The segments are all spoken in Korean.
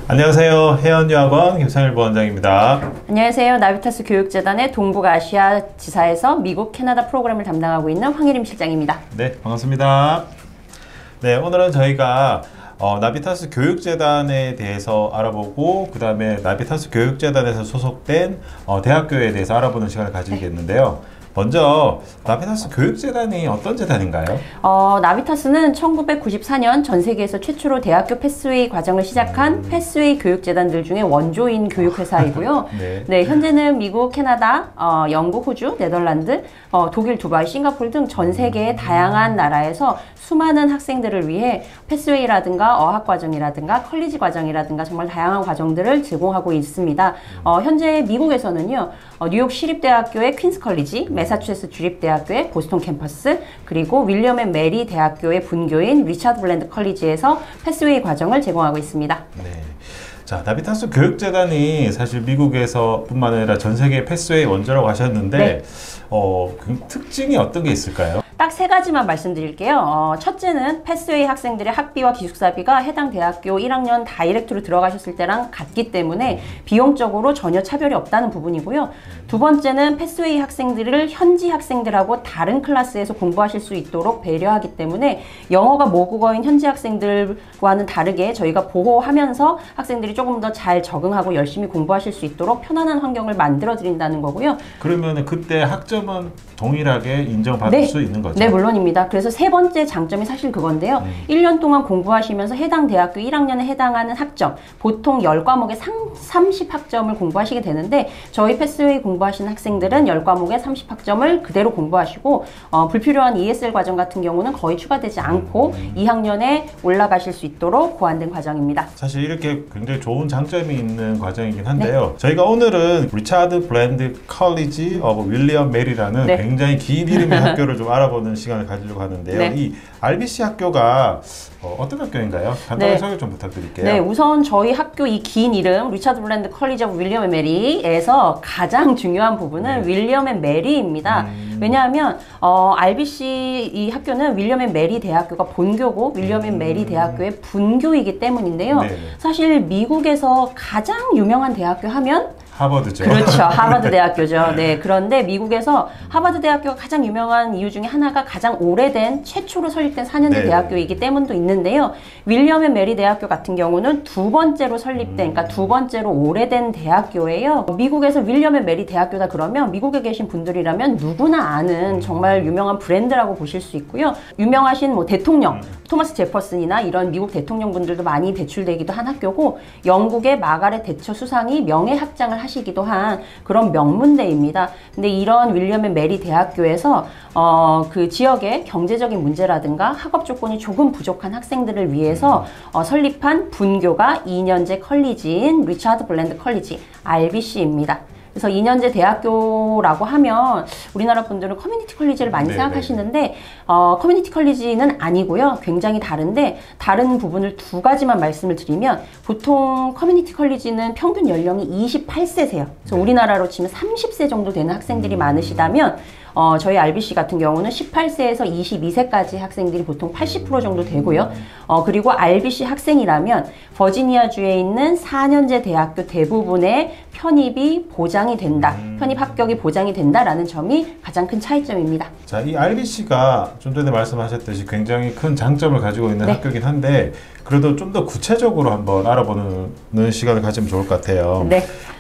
안녕하세요. 해연유학원 김상일 부원장입니다. 안녕하세요. 나비타스 교육재단의 동북아시아 지사에서 미국, 캐나다 프로그램을 담당하고 있는 황혜림 실장입니다. 네, 반갑습니다. 네, 오늘은 저희가 나비타스 교육재단에 대해서 알아보고 그 다음에 나비타스 교육재단에서 소속된 대학교에 대해서 알아보는 시간을 가지겠는데요. 먼저 나비타스 교육재단이 어떤 재단인가요? 나비타스는 1994년 전 세계에서 최초로 대학교 패스웨이 과정을 시작한 패스웨이 교육재단들 중에 원조인 교육회사이고요. 네, 현재는 미국, 캐나다, 영국, 호주, 네덜란드, 독일, 두바이, 싱가포르 등 전 세계의 다양한 나라에서 수많은 학생들을 위해 패스웨이라든가 어학과정이라든가 컬리지 과정이라든가 정말 다양한 과정들을 제공하고 있습니다. 현재 미국에서는요, 뉴욕 시립대학교의 퀸스 컬리지, 매사추세츠 주립대학교의 보스턴 캠퍼스, 그리고 윌리엄 앤 메리 대학교의 분교인 리차드 블랜드 컬리지에서 패스웨이 과정을 제공하고 있습니다. 네. 자, 나비타스 교육재단이 사실 미국에서 뿐만 아니라 전 세계 패스웨이 원조라고 하셨는데 네. 그 특징이 어떤 게 있을까요? 딱 세 가지만 말씀드릴게요. 첫째는 패스웨이 학생들의 학비와 기숙사비가 해당 대학교 1학년 다이렉트로 들어가셨을 때랑 같기 때문에 비용적으로 전혀 차별이 없다는 부분이고요. 두 번째는 패스웨이 학생들을 현지 학생들하고 다른 클래스에서 공부하실 수 있도록 배려하기 때문에 영어가 모국어인 현지 학생들과는 다르게 저희가 보호하면서 학생들이 조금 더 잘 적응하고 열심히 공부하실 수 있도록 편안한 환경을 만들어 드린다는 거고요. 그러면 그때 학점은 동일하게 인정받을 수 있는 거죠? 네, 물론입니다. 그래서 세 번째 장점이 사실 그건데요. 1년 동안 공부하시면서 해당 대학교 1학년에 해당하는 학점, 보통 10과목에 30학점을 공부하시게 되는데 저희 패스웨이 공부하시는 학생들은 10과목에 30학점을 그대로 공부하시고 불필요한 ESL 과정 같은 경우는 거의 추가되지 않고 2학년에 올라가실 수 있도록 고안된 과정입니다. 사실 이렇게 굉장히 좋은 장점이 있는 과정이긴 한데요. 네. 저희가 오늘은 리차드 블랜드 컬리지 오브 윌리엄 메리라는 굉장히 긴 이름의 학교를 좀 알아보는 시간을 가지려고 하는데요. 이 RBC 학교가 어떤 학교인가요? 간단하게 소개 좀 부탁드릴게요. 네, 우선 저희 학교 이 긴 이름 리차드 블랜드 컬리지 오브 윌리엄 앤 메리에서 가장 중요한 부분은 윌리엄 앤 메리입니다. 왜냐하면 RBC 이 학교는 윌리엄 앤 메리 대학교가 본교고 윌리엄 앤 메리 대학교의 분교이기 때문인데요. 사실 미국에서 가장 유명한 대학교 하면 하버드죠. 그렇죠. 하버드 대학교죠. 네. 그런데 미국에서 하버드 대학교가 가장 유명한 이유 중에 하나가 가장 오래된 최초로 설립된 4년제 대학교이기 때문도 있는데요. 윌리엄 앤 메리 대학교 같은 경우는 두 번째로 설립된, 그러니까 두 번째로 오래된 대학교예요. 미국에서 윌리엄 앤 메리 대학교다 그러면 미국에 계신 분들이라면 누구나 아는 정말 유명한 브랜드라고 보실 수 있고요. 유명하신 뭐 대통령, 토마스 제퍼슨이나 이런 미국 대통령분들도 많이 배출되기도 한 학교고 영국의 마가렛 대처 수상이 명예학장을 하시기도 한 그런 명문대입니다. 근데 이런 윌리엄 앤 메리 대학교에서 그 지역의 경제적인 문제라든가 학업 조건이 조금 부족한 학생들을 위해서 설립한 분교가 2년제 컬리지인 리차드 블랜드 컬리지 RBC입니다. 그래서 2년제 대학교라고 하면 우리나라 분들은 커뮤니티 컬리지를 많이 생각하시는데 커뮤니티 컬리지는 아니고요. 굉장히 다른데 다른 부분을 두 가지만 말씀을 드리면 보통 커뮤니티 컬리지는 평균 연령이 28세세요. 그래서 우리나라로 치면 30세 정도 되는 학생들이 많으시다면 저희 RBC 같은 경우는 18세에서 22세까지 학생들이 보통 80% 정도 되고요. 그리고 RBC 학생이라면 버지니아주에 있는 4년제 대학교 대부분의 편입이 보장이 된다. 편입 합격이 보장이 된다라는 점이 가장 큰 차이점입니다. 자, 이 RBC가 좀 전에 말씀하셨듯이 굉장히 큰 장점을 가지고 있는 학교긴 한데 그래도 좀 더 구체적으로 한번 알아보는 시간을 가지면 좋을 것 같아요.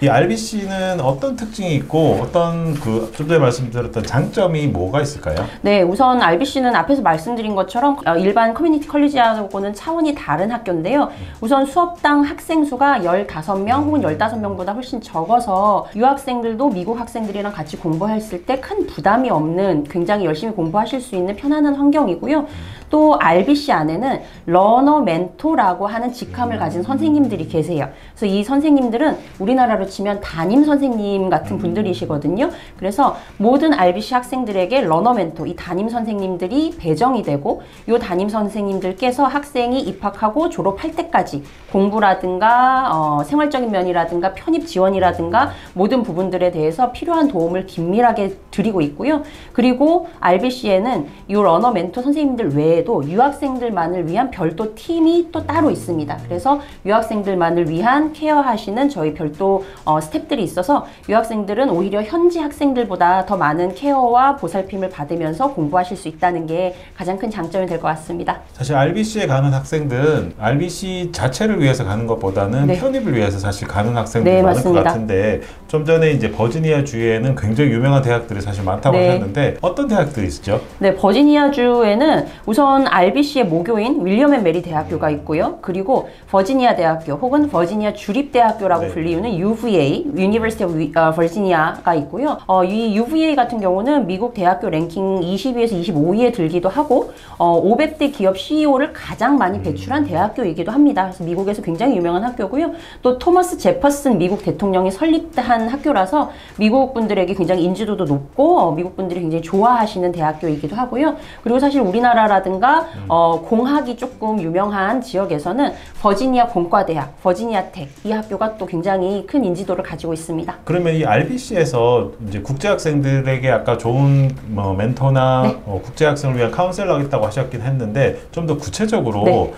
이 RBC는 어떤 특징이 있고 어떤 그 좀 전에 말씀드렸던 장점이 뭐가 있을까요? 네, 우선 RBC는 앞에서 말씀드린 것처럼 일반 커뮤니티 컬리지하고는 차원이 다른 학교인데요. 우선 수업당 학생 수가 15명 혹은 15명보다 훨씬 적어서 유학생들도 미국 학생들이랑 같이 공부했을 때 큰 부담이 없는 굉장히 열심히 공부하실 수 있는 편안한 환경이고요. 또 RBC 안에는 러너 멘토라고 하는 직함을 가진 선생님들이 계세요. 그래서 이 선생님들은 우리나라로 치면 담임 선생님 같은 분들이시거든요. 그래서 모든 RBC 학생들에게 러너 멘토, 이 담임 선생님들이 배정이 되고 이 담임 선생님들께서 학생이 입학하고 졸업할 때까지 공부라든가 생활적인 면이라든가 편입 지원이라든가 모든 부분들에 대해서 필요한 도움을 긴밀하게 드리고 있고요. 그리고 RBC에는 이 러너 멘토 선생님들 외에도 미국에도 유학생들만을 위한 별도 팀이 또 따로 있습니다. 그래서 유학생들만을 위한 케어하시는 저희 별도 스태프들이 있어서 유학생들은 오히려 현지 학생들보다 더 많은 케어와 보살핌을 받으면서 공부하실 수 있다는 게 가장 큰 장점이 될 것 같습니다. 사실 RBC에 가는 학생들은 RBC 자체를 위해서 가는 것보다는 네. 편입을 위해서 사실 가는 학생들이 네, 많을 맞습니다. 것 같은데 좀 전에 이제 버지니아 주에는 굉장히 유명한 대학들이 사실 많다고 네. 하셨는데 어떤 대학들이 있죠? 네, 버지니아주에는 우선 RBC의 모교인 윌리엄 앤 메리 대학교가 있고요. 그리고 버지니아 대학교 혹은 버지니아 주립대학교라고 네. 불리우는 UVA, University of Virginia가 있고요. 이 UVA 같은 경우는 미국 대학교 랭킹 20위에서 25위에 들기도 하고 500대 기업 CEO를 가장 많이 배출한 대학교이기도 합니다. 그래서 미국에서 굉장히 유명한 학교고요. 또 토머스 제퍼슨 미국 대통령이 설립한 학교라서 미국 분들에게 굉장히 인지도도 높고 미국 분들이 굉장히 좋아하시는 대학교이기도 하고요. 그리고 사실 우리나라라든가 공학이 조금 유명한 지역에서는 버지니아 공과대학, 버지니아텍 이 학교가 또 굉장히 큰 인지도를 가지고 있습니다. 그러면 이 RBC에서 이제 국제 학생들에게 아까 좋은 멘토나 네. 국제 학생을 위한 카운셀러가 있다고 하셨긴 했는데 좀 더 구체적으로 네.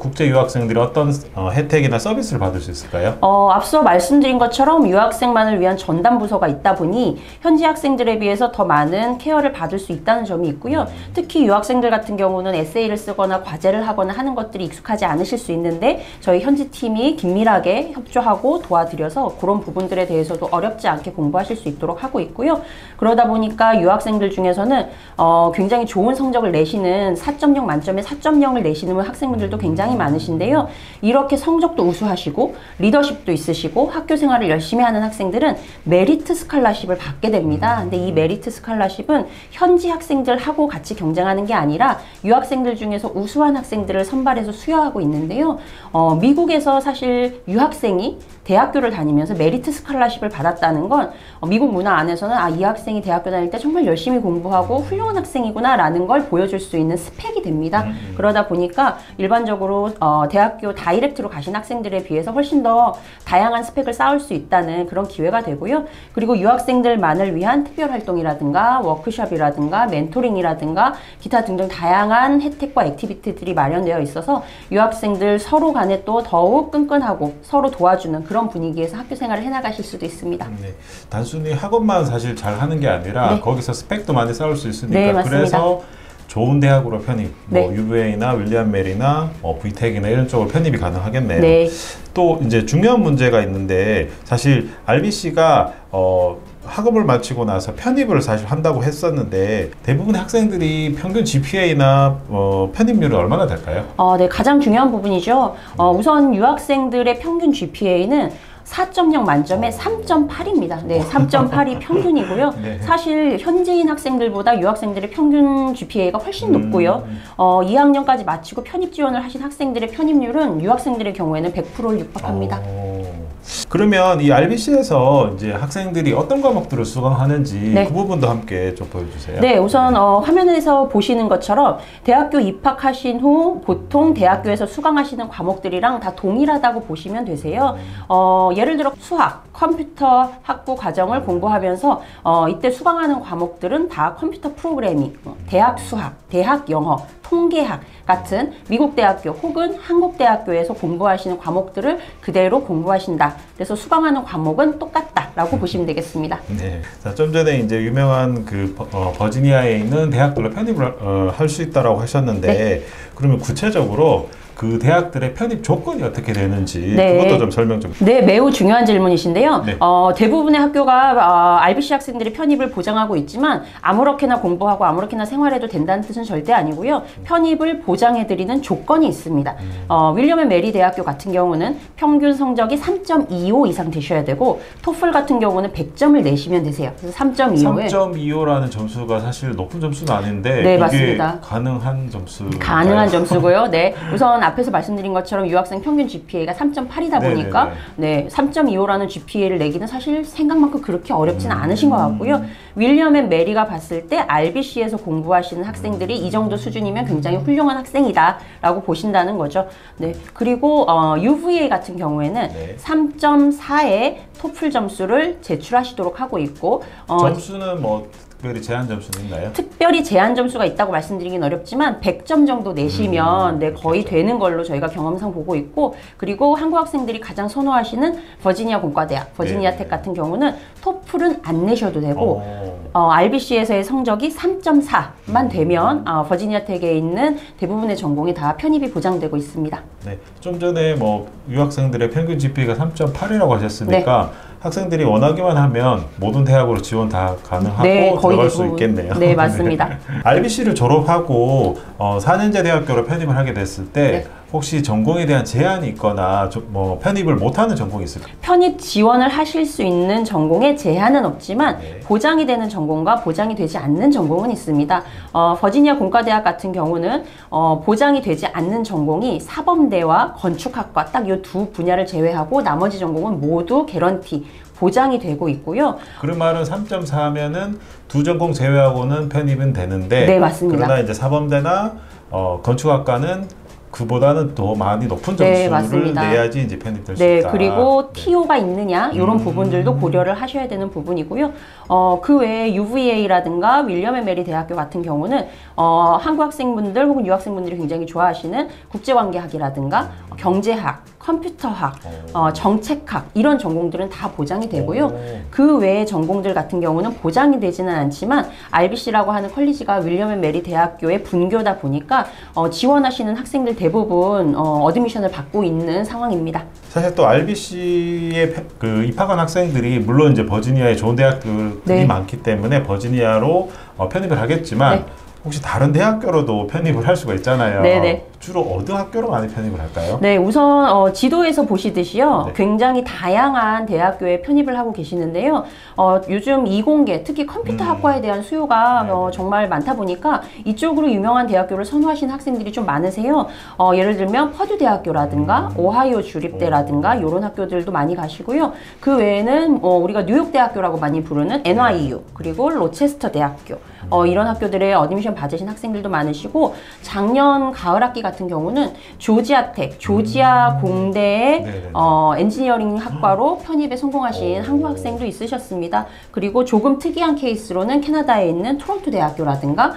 국제 유학생들이 어떤 혜택이나 서비스를 받을 수 있을까요? 앞서 말씀드린 것처럼 유학생만을 위한 전담 부서가 있다 보니 현지 학생들에 비해서 더 많은 케어를 받을 수 있다는 점이 있고요. 특히 유학생들 같은 경우는 에세이를 쓰거나 과제를 하거나 하는 것들이 익숙하지 않으실 수 있는데 저희 현지 팀이 긴밀하게 협조하고 도와드려서 그런 부분들에 대해서도 어렵지 않게 공부하실 수 있도록 하고 있고요. 그러다 보니까 유학생들 중에서는 굉장히 좋은 성적을 내시는 4.0 만점에 4.0을 내시는 학생분들도 굉장히 많으신데요. 이렇게 성적도 우수하시고 리더십도 있으시고 학교 생활을 열심히 하는 학생들은 메리트 스칼라십을 받게 됩니다. 근데 이 메리트 스칼라십은 현지 학생들하고 같이 경쟁하는 게 아니라 유학생들 중에서 우수한 학생들을 선발해서 수여하고 있는데요. 미국에서 사실 유학생이 대학교를 다니면서 메리트 스칼라십을 받았다는 건 미국 문화 안에서는 이 학생이 대학교 다닐 때 정말 열심히 공부하고 훌륭한 학생이구나 라는 걸 보여줄 수 있는 스펙이 됩니다. 그러다 보니까 일반적으로 대학교 다이렉트로 가신 학생들에 비해서 훨씬 더 다양한 스펙을 쌓을 수 있다는 그런 기회가 되고요. 그리고 유학생들만을 위한 특별활동이라든가 워크숍이라든가 멘토링이라든가 기타 등등 다양한 혜택과 액티비티들이 마련되어 있어서 유학생들 서로 간에 또 더욱 끈끈하고 서로 도와주는 그런 분위기에서 학교 생활을 해나가실 수도 있습니다. 네. 단순히 학업만 사실 잘 하는 게 아니라 네. 거기서 스펙도 많이 쌓을 수 있으니까 네, 맞습니다. 그래서 좋은 대학으로 편입, 네. UVA나 윌리엄 메리나 VTech이나 이런 쪽으로 편입이 가능하겠네요. 네. 또 이제 중요한 문제가 있는데 사실 RBC가 학업을 마치고 나서 편입을 사실 한다고 했었는데 대부분의 학생들이 평균 GPA나 편입률은 얼마나 될까요? 네, 가장 중요한 부분이죠. 우선 유학생들의 평균 GPA는 4.0 만점에 3.8입니다. 네, 3.8이 평균이고요. 네. 사실 현지인 학생들보다 유학생들의 평균 GPA가 훨씬 높고요. 2학년까지 마치고 편입 지원을 하신 학생들의 편입률은 유학생들의 경우에는 100%를 육박합니다. 그러면 이 RBC에서 이제 학생들이 어떤 과목들을 수강하는지 네. 그 부분도 함께 좀 보여주세요. 네, 우선 화면에서 보시는 것처럼 대학교 입학하신 후 보통 대학교에서 수강하시는 과목들이랑 다 동일하다고 보시면 되세요. 예를 들어 수학, 컴퓨터 학부 과정을 공부하면서 이때 수강하는 과목들은 다 컴퓨터 프로그래밍, 대학 수학, 대학 영어, 통계학 같은 미국 대학교 혹은 한국 대학교에서 공부하시는 과목들을 그대로 공부하신다. 그래서 수강하는 과목은 똑같다라고 보시면 되겠습니다. 네. 자, 좀 전에 이제 유명한 그 버지니아에 있는 대학들로 편입을 할 수 있다라고 하셨는데 네. 그러면 구체적으로 그 대학들의 편입 조건이 어떻게 되는지 네. 그것도 좀 설명 좀. 네, 매우 중요한 질문이신데요. 네. 대부분의 학교가 RBC 학생들의 편입을 보장하고 있지만 아무렇게나 공부하고 아무렇게나 생활해도 된다는 뜻은 절대 아니고요. 편입을 보장해드리는 조건이 있습니다. 윌리엄 앤 메리 대학교 같은 경우는 평균 성적이 3.25 이상 되셔야 되고 토플 같은 경우는 100점을 내시면 되세요. 그래서 3.25에 3.25라는 점수가 사실 높은 점수는 아닌데 네, 이게 맞습니다. 가능한 점수. 가능한 점수고요. 네, 우선 앞에서 말씀드린 것처럼 유학생 평균 GPA가 3.8이다 보니까 네, 3.25라는 GPA를 내기는 사실 생각만큼 그렇게 어렵지는 않으신 것 같고요. 윌리엄 앤 메리가 봤을 때 RBC에서 공부하시는 학생들이 이 정도 수준이면 굉장히 훌륭한 학생이다라고 보신다는 거죠. 네, 그리고 UVA 같은 경우에는 네. 3.4의 토플 점수를 제출하시도록 하고 있고 점수는 뭐 특별히 제한 점수는 있나요? 특별히 제한 점수가 있다고 말씀드리긴 어렵지만 100점 정도 내시면 네, 거의 그렇죠. 되는 걸로 저희가 경험상 보고 있고, 그리고 한국 학생들이 가장 선호하시는 버지니아 공과대학, 버지니아 네. 텍 같은 경우는 토플은 안 내셔도 되고 어. RBC에서의 성적이 3.4만 되면 버지니아 텍에 있는 대부분의 전공이 다 편입이 보장되고 있습니다. 네, 좀 전에 뭐 유학생들의 평균 GPA가 3.8이라고 하셨으니까 학생들이 원하기만 하면 모든 대학으로 지원 다 가능하고 네, 거의 들어갈 수 대부분. 있겠네요. 네, 맞습니다. RBC를 졸업하고 4년제 대학교로 편입을 하게 됐을 때 네. 혹시 전공에 대한 제한이 있거나 뭐 편입을 못하는 전공이 있을까요? 편입 지원을 하실 수 있는 전공에 제한은 없지만 네. 보장이 되는 전공과 보장이 되지 않는 전공은 있습니다. 버지니아 공과대학 같은 경우는 보장이 되지 않는 전공이 사범대와 건축학과 딱 이 두 분야를 제외하고 나머지 전공은 모두 개런티 보장이 되고 있고요. 그런 말은 3.4면은 두 전공 제외하고는 편입은 되는데 네, 맞습니다. 그러나 이제 사범대나 건축학과는 그보다는 더 많이 높은 네, 점수를 맞습니다. 내야지 이제 편입될 수 네, 있다. 그리고 TO가 있느냐 이런 부분들도 고려를 하셔야 되는 부분이고요. 그 외에 UVA라든가 윌리엄 앤 메리 대학교 같은 경우는 한국 학생분들 혹은 유학생분들이 굉장히 좋아하시는 국제관계학이라든가 경제학, 컴퓨터학, 정책학 이런 전공들은 다 보장이 되고요. 오. 그 외의 전공들 같은 경우는 보장이 되지는 않지만 RBC라고 하는 컬리지가 윌리엄 앤 메리 대학교의 분교다 보니까 지원하시는 학생들 대부분 어드미션을 받고 있는 상황입니다. 사실 또 RBC에 그 입학한 학생들이 물론 이제 버지니아에 좋은 대학들이 네. 많기 때문에 버지니아로 편입을 하겠지만 네. 혹시 다른 대학교로도 편입을 할 수가 있잖아요. 네네. 주로 어느 학교로 많이 편입을 할까요? 네, 우선 지도에서 보시듯이요. 네. 굉장히 다양한 대학교에 편입을 하고 계시는데요. 요즘 이공계, 특히 컴퓨터 학과에 대한 수요가 네. 정말 많다 보니까 이쪽으로 유명한 대학교를 선호하시는 학생들이 좀 많으세요. 예를 들면 퍼듀 대학교라든가 오하이오 주립대라든가 이런 학교들도 많이 가시고요. 그 외에는 우리가 뉴욕 대학교라고 많이 부르는 NYU 그리고 로체스터 대학교 이런 학교들의 어드미션 받으신 학생들도 많으시고, 작년 가을 학기 같은 경우는 조지아텍, 조지아 공대의 네네네. 엔지니어링 학과로 편입에 성공하신 한국 학생도 있으셨습니다. 그리고 조금 특이한 케이스로는 캐나다에 있는 토론토 대학교라든가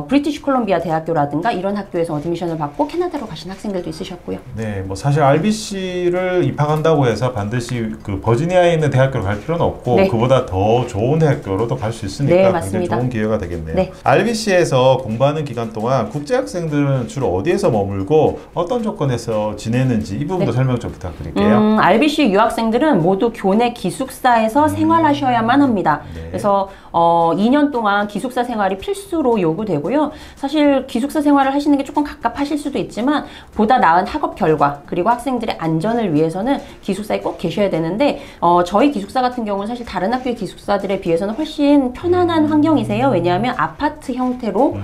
브리티시 콜롬비아 대학교라든가 이런 학교에서 어드미션을 받고 캐나다로 가신 학생들도 있으셨고요. 네, 뭐 사실 RBC를 입학한다고 해서 반드시 그 버지니아에 있는 대학교로 갈 필요는 없고 네. 그보다 더 좋은 대학교로도 갈 수 있으니까 네, 굉장히 맞습니다. 좋은 기회가 되겠네요. 네. RBC에서 공부하는 기간 동안 국제학생들은 주로 어디에서 머물고 어떤 조건에서 지내는지 이 부분도 네. 설명 좀 부탁드릴게요. RBC 유학생들은 모두 교내 기숙사에서 생활하셔야만 합니다. 네. 그래서 2년 동안 기숙사 생활이 필수로 요구되고요. 사실 기숙사 생활을 하시는 게 조금 갑갑하실 수도 있지만 보다 나은 학업 결과 그리고 학생들의 안전을 위해서는 기숙사에 꼭 계셔야 되는데 저희 기숙사 같은 경우는 사실 다른 학교의 기숙사들에 비해서는 훨씬 편안한 환경이세요. 왜냐하면 아파트 형태로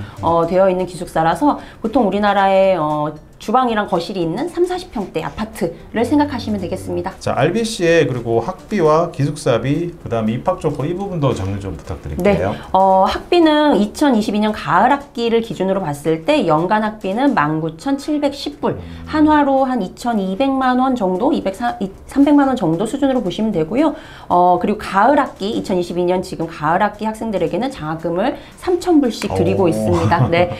되어 있는 기숙사라서 보통 우리나라의 주방이랑 거실이 있는 30-40평대 아파트를 생각하시면 되겠습니다. 자, RBC의 그리고 학비와 기숙사비, 그다음에 입학 조건 이 부분도 정리 좀 부탁드릴게요. 네, 학비는 2022년 가을 학기를 기준으로 봤을 때 연간 학비는 19,710불, 한화로 한 2,200만 원 정도, 300만 원 정도 수준으로 보시면 되고요. 그리고 가을 학기, 2022년 지금 가을 학기 학생들에게는 장학금을 3,000불씩 드리고 오. 있습니다. 네,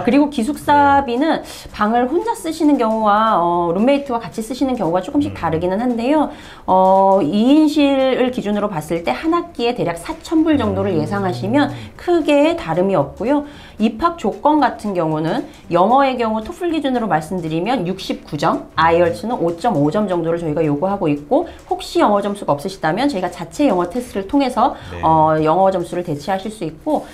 그리고 기숙사비는 방을 혼자 쓰시는 경우와 룸메이트와 같이 쓰시는 경우가 조금씩 다르기는 한데요. 2인실을 기준으로 봤을 때 한 학기에 대략 4,000불 정도를 예상하시면 크게 다름이 없고요. 입학 조건 같은 경우는 영어의 경우 토플 기준으로 말씀드리면 69점, IELTS는 5.5점 정도를 저희가 요구하고 있고, 혹시 영어 점수가 없으시다면 저희가 자체 영어 테스트를 통해서 네. 영어 점수를 대체하실 수 있고,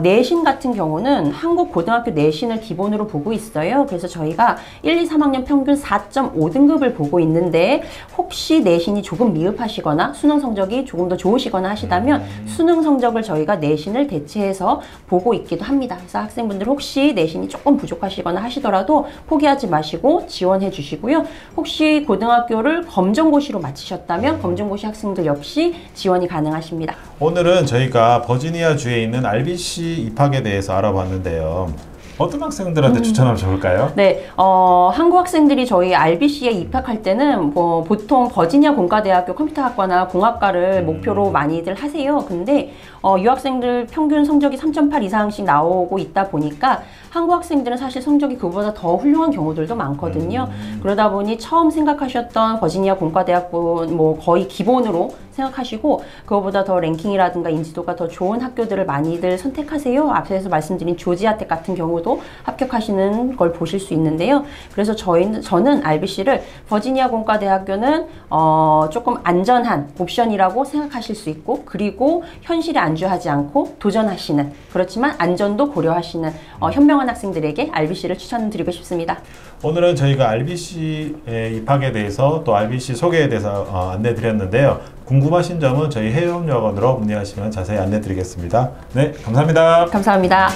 내신 같은 경우는 한국 고등학교 내신을 기본으로 보고 있어요. 그래서 저희가 1, 2, 3학년 평균 4.5등급을 보고 있는데 혹시 내신이 조금 미흡하시거나 수능 성적이 조금 더 좋으시거나 하시다면 수능 성적을 저희가 내신을 대체해서 보고 있기도 합니다. 그래서 학생분들 혹시 내신이 조금 부족하시거나 하시더라도 포기하지 마시고 지원해 주시고요. 혹시 고등학교를 검정고시로 마치셨다면 검정고시 학생들 역시 지원이 가능하십니다. 오늘은 저희가 버지니아 주에 있는 RBC 입학에 대해서 알아봤는데요. 어떤 학생들한테 추천하면 좋을까요? 네, 한국 학생들이 저희 RBC에 입학할 때는 뭐 보통 버지니아 공과대학교 컴퓨터학과나 공학과를 목표로 많이들 하세요. 근데 유학생들 평균 성적이 3.8 이상씩 나오고 있다 보니까 한국 학생들은 사실 성적이 그보다 더 훌륭한 경우들도 많거든요. 그러다 보니 처음 생각하셨던 버지니아 공과대학교 뭐 거의 기본으로 생각하시고 그거보다 더 랭킹이라든가 인지도가 더 좋은 학교들을 많이들 선택하세요. 앞에서 말씀드린 조지아텍 같은 경우도 합격하시는 걸 보실 수 있는데요. 그래서 저는 RBC를 버지니아 공과대학교는 조금 안전한 옵션이라고 생각하실 수 있고 그리고 현실에 안주하지 않고 도전하시는 그렇지만 안전도 고려하시는 현명한 학생들에게 RBC를 추천드리고 싶습니다. 오늘은 저희가 RBC의 입학에 대해서 또 RBC 소개에 대해서 안내 드렸는데요. 궁금하신 점은 저희 해외협력원으로 문의하시면 자세히 안내 드리겠습니다. 네, 감사합니다. 감사합니다.